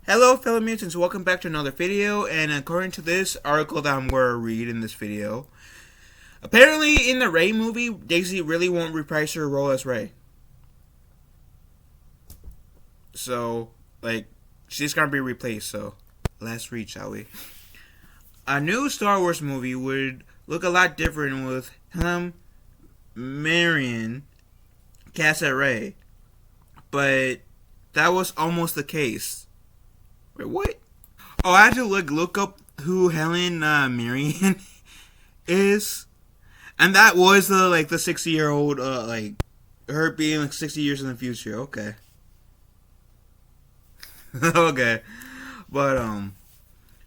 Hello fellow mutants, welcome back to another video, and according to this article that I'm going to read in this video, apparently in the Rey movie, Daisy really won't reprise her role as Rey. So, she's going to be replaced, so let's read, shall we? A new Star Wars movie would look a lot different with Helen Mirren cast as Rey, but that was almost the case. Wait, what? Oh, I had to look up who Helen Mirren is, and that was the 60-year-old her being 60 years in the future. Okay, okay, but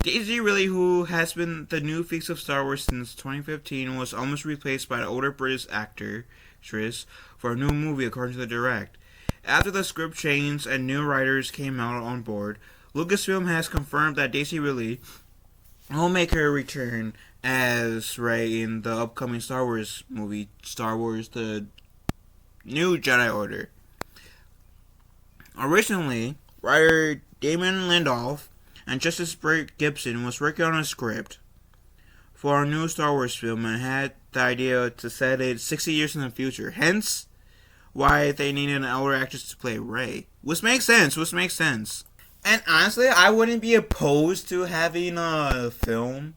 Daisy Ridley, who has been the new face of Star Wars since 2015, was almost replaced by an older British actress for a new movie, according to the Direct. After the script changed and new writers came out on board, Lucasfilm has confirmed that Daisy Ridley will make her return as Rey in the upcoming Star Wars movie, Star Wars The New Jedi Order. Originally, writer Damon Lindelof and Justice Britt Gibson was working on a script for a new Star Wars film and had the idea to set it 60 years in the future. Hence, why they needed an older actress to play Rey. Which makes sense. And honestly, I wouldn't be opposed to having a film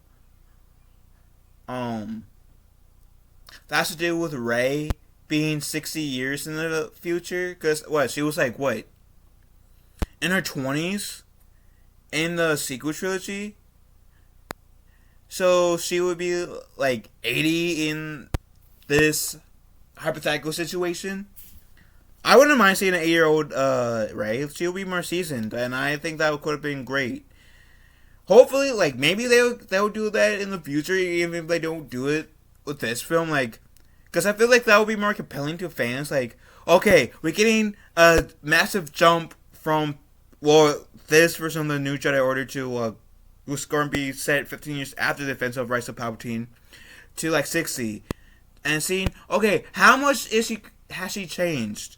that's to do with Rey being 60 years in the future. Because, she was in her 20s in the sequel trilogy? So she would be 80 in this hypothetical situation. I wouldn't mind seeing an 8-year-old Rey. She'll be more seasoned, and I think that could have been great. Hopefully, maybe they'll do that in the future, even if they don't do it with this film. Because I feel like that would be more compelling to fans. Okay, we're getting a massive jump from this version of the New Jedi Order to was going to be set 15 years after the events of Rise of Palpatine to 60, and seeing how much has she changed.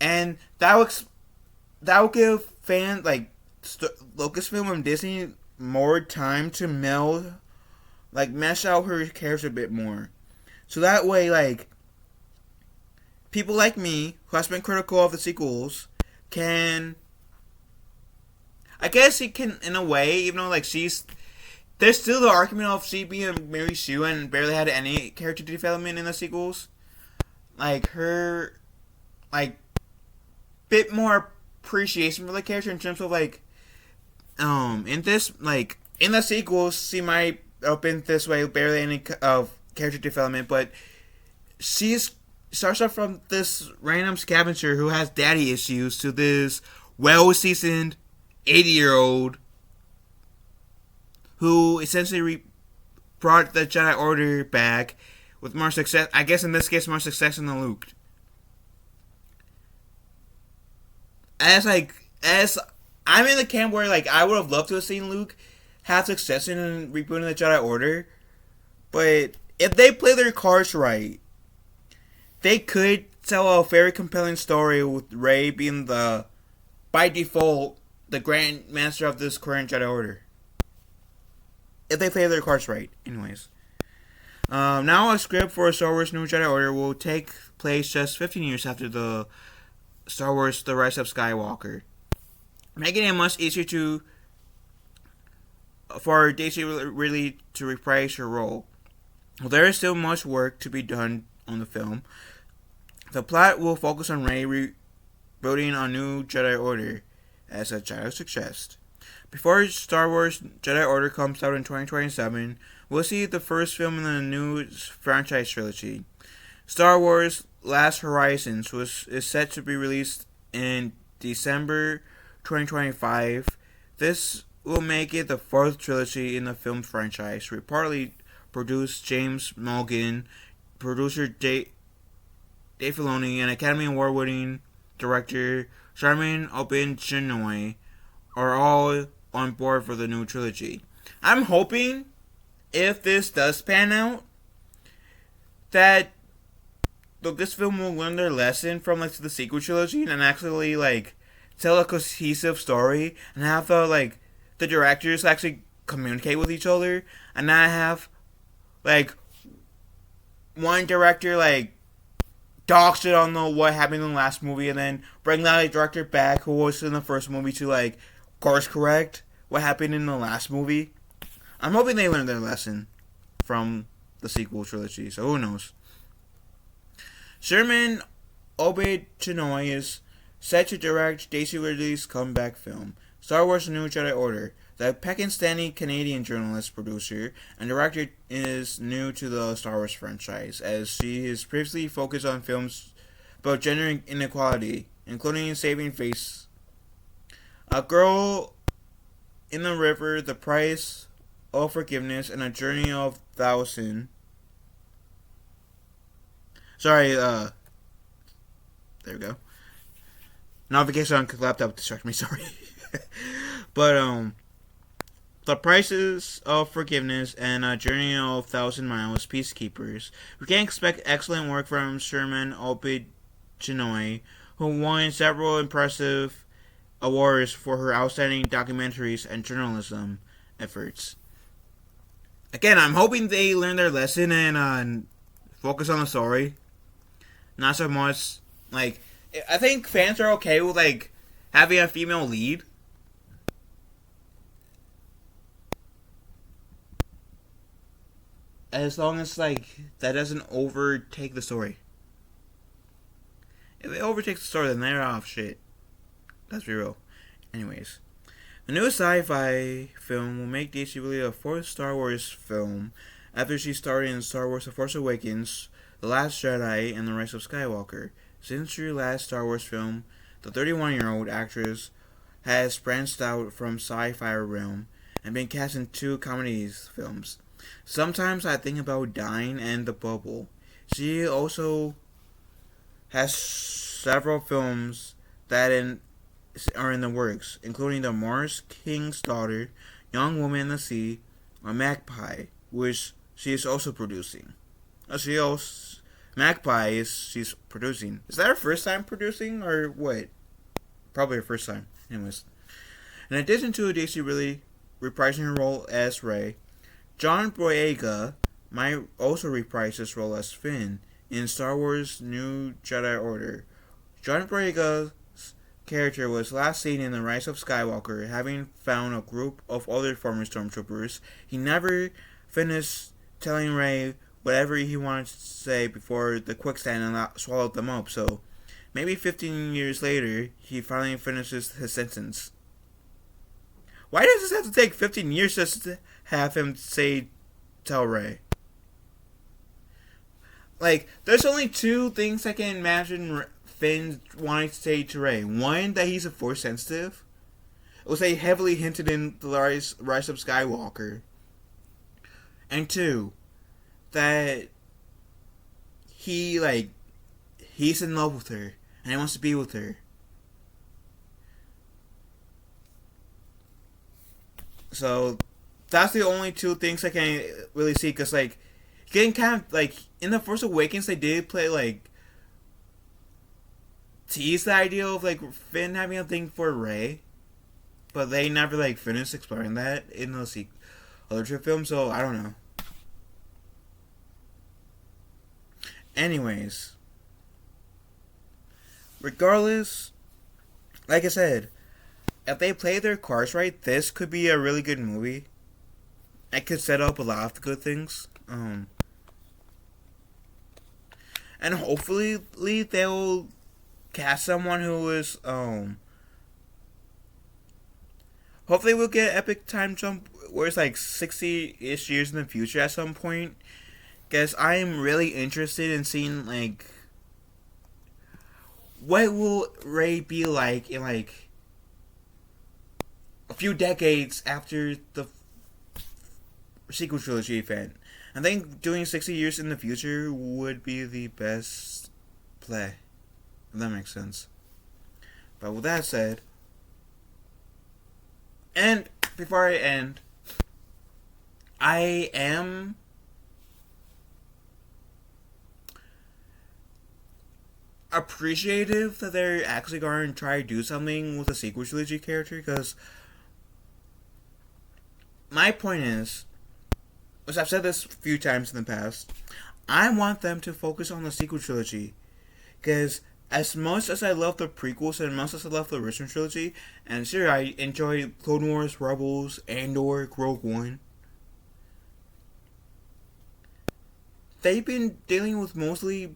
And that will give fans Lucasfilm and Disney more time to mesh out her character a bit more. So that way, people like me, who has been critical of the sequels, can, I guess he can, in a way, even though there's still the argument of she being Mary Sue and barely had any character development in the sequels. Her, bit more appreciation for the character in terms of in this in the sequels she might have been this way, barely any of character development, but she's starts off from this random scavenger who has daddy issues to this well-seasoned 80-year-old who essentially brought the Jedi Order back with more success. I guess in this case, more success than Luke. As I'm in the camp where I would have loved to have seen Luke have success in rebooting the Jedi Order, but if they play their cards right, they could tell a very compelling story with Rey being by default, the Grand Master of this current Jedi Order. If they play their cards right, anyways. Now a script for Star Wars New Jedi Order will take place just 15 years after the Star Wars The Rise of Skywalker, making it much easier for Daisy Ridley to reprise her role. While there is still much work to be done on the film, the plot will focus on Rey rebuilding a new Jedi Order as a child success. Before Star Wars Jedi Order comes out in 2027, we'll see the first film in the new franchise trilogy. Star Wars Last Horizons is set to be released in December 2025. This will make it the fourth trilogy in the film franchise. Reportedly produced James Mulligan, producer Dave Filoni, and Academy Award-winning director Charmin Obanjonoy are all on board for the new trilogy. I'm hoping, if this does pan out, that Lucasfilm will learn their lesson from the sequel trilogy and actually tell a cohesive story and have the directors actually communicate with each other, and not have like one director dog shit on what happened in the last movie, and then bring that director back who was in the first movie to course correct what happened in the last movie. I'm hoping they learned their lesson from the sequel trilogy, so who knows. Sherman Obaid-Chinoy is set to direct Daisy Ridley's comeback film, Star Wars: New Jedi Order. The Pakistani Canadian journalist, producer, and director is new to the Star Wars franchise, as she has previously focused on films about gender inequality, including Saving Face, A Girl in the River, The Price of Forgiveness, and A Journey of Thousand. Sorry, there we go. Notification on laptop distracted me, sorry. But, The Prices of Forgiveness and A Journey of Thousand Miles, Peacekeepers. We can expect excellent work from Sherman Obaid-Chinoy, who won several impressive awards for her outstanding documentaries and journalism efforts. Again, I'm hoping they learn their lesson and focus on the story. Not so much, I think fans are okay with, having a female lead. As long as, that doesn't overtake the story. If it overtakes the story, then they're off shit. Let's be real. Anyways. The new sci-fi film will make Daisy Ridley a fourth Star Wars film after she starred in Star Wars The Force Awakens, The Last Jedi, and The Rise of Skywalker. Since her last Star Wars film, the 31-year-old actress has branched out from sci-fi realm and been cast in 2 comedy films. Sometimes I Think About Dying and The Bubble. She also has several films that are in the works, including The Mars King's Daughter, Young Woman in the Sea, and Magpie, which she is also producing. She's producing. Is that her first time producing, or what? Probably her first time. Anyways. In addition to Daisy Ridley reprising her role as Rey, John Boyega might also reprise his role as Finn in Star Wars: New Jedi Order. John Boyega's character was last seen in The Rise of Skywalker, having found a group of other former stormtroopers. He never finished telling Rey whatever he wanted to say before the quicksand swallowed them up, so maybe 15 years later, he finally finishes his sentence. Why does this have to take 15 years just to have him tell Rey? There's only 2 things I can imagine Finn wanting to say to Rey. One, that he's a Force sensitive. It was heavily hinted in The Rise of Skywalker. And 2, that he's in love with her and he wants to be with her. So that's the only 2 things I can really see, because getting kind of in The Force Awakens they did play tease the idea of Finn having a thing for Rey, but they never finished exploring that in the other 2 films, so I don't know. Anyways, regardless, like I said, if they play their cards right, this could be a really good movie. It could set up a lot of good things. And hopefully they'll cast someone who is hopefully we'll get epic time jump where it's 60-ish years in the future at some point. Because I am really interested in seeing what will Rey be like in a few decades after the sequel trilogy event. I think doing 60 years in the future would be the best play, if that makes sense. But with that said, and before I end, I am appreciative that they're actually going to try to do something with the sequel trilogy character, because my point is, as I've said this a few times in the past, I want them to focus on the sequel trilogy, because as much as I love the prequels and as much as I love the original trilogy, and sure, I enjoy Clone Wars, Rebels, Andor, Rogue One, they've been dealing with mostly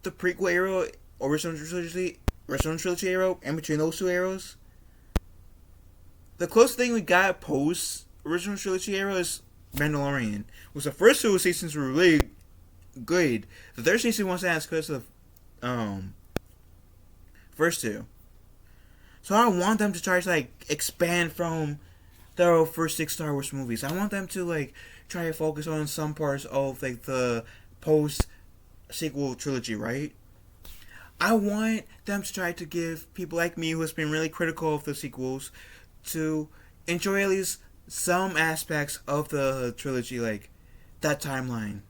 the prequel era, original trilogy era, and between those two eras. The closest thing we got post original trilogy era is Mandalorian. Was the first two seasons were really good. The third season wasn't as good as the first two. So I don't want them to try to like expand from the first 6 Star Wars movies. I want them to like try to focus on some parts of like the post sequel trilogy, right? I want them to try to give people like me who has been really critical of the sequels to enjoy at least some aspects of the trilogy, like that timeline.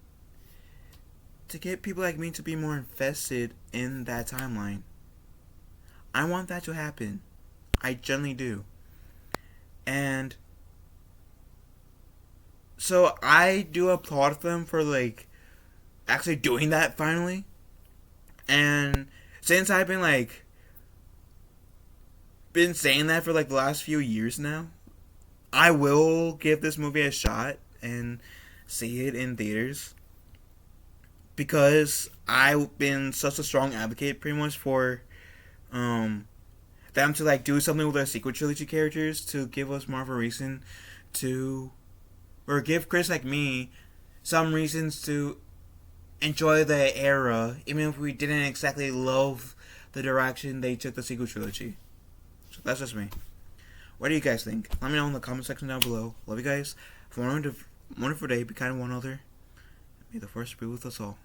To get people like me to be more invested in that timeline. I want that to happen. I generally do. And so I do applaud them for like actually doing that finally. And since I've been saying that for like the last few years now, I will give this movie a shot and see it in theaters, because I've been such a strong advocate pretty much for them to like do something with their sequel trilogy characters to give us more of a reason to, or give Chris like me some reasons to enjoy the era, even if we didn't exactly love the direction they took the sequel trilogy. So that's just me. What do you guys think? Let me know in the comment section down below. Love you guys. Have a wonderful day. Be kind to one another. May the force be with us all.